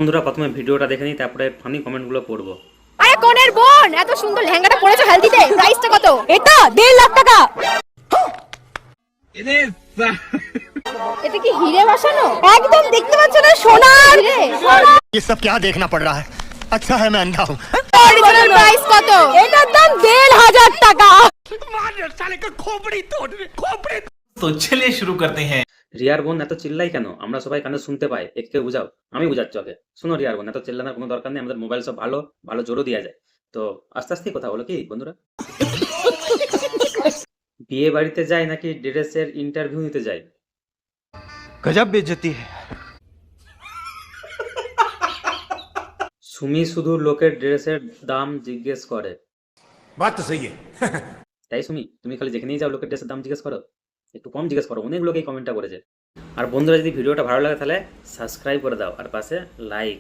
বন্ধুরা প্রথমে ভিডিওটা দেখে নিই, তারপরে ফানি কমেন্টগুলো পড়বো। আরে কোনের বোন এত সুন্দর লেহেঙ্গাটা পরেছো হেলদিতে, প্রাইসটা কত? এটা 1.5 লাখ টাকা। এটা কি হিরে বসানো? একদম দেখতে পাচ্ছ না সোনার হিরে। ये सब क्या देखना पड़ रहा है? अच्छा है मैं अंधा हूँ। অরিজিনাল প্রাইস কত? এটার দাম 1.5 টাকা। तो चलिए शुरू करते हैं। রিয়ার বোন এত চিল্লাই কেন? আমরা সবাই কানে শুনতে পাই, একে বুঝাও। আমি বুঝাচ্ছি ওকে। শোনো রিয়ার বোন, এত চিল্লানোর কোনো দরকার নেই, আমাদের মোবাইল সব ভালো ভালো জোরও দেওয়া যায়। তো আস্তে আস্তে কথা বলো কি বন্ধুরা। বিয়ে বাড়িতে যাই নাকি ড্রেসের ইন্টারভিউ নিতে যাই? गजब बेइज्जती है। সুমি শুধু লোকের ড্রেসের দাম জিজ্ঞেস করে। बात तो सही है। তাই সুমি, তুমি খালি যেখানেই যাও লোকের ড্রেসের দাম জিজ্ঞেস করো? একটু কম জিজ্ঞেস করো, অনেক লোকেই কমেন্টটা করেছে। আর বন্ধুরা যদি ভিডিওটা ভালো লাগে তাহলে সাবস্ক্রাইব করে দাও আর পাশে লাইক।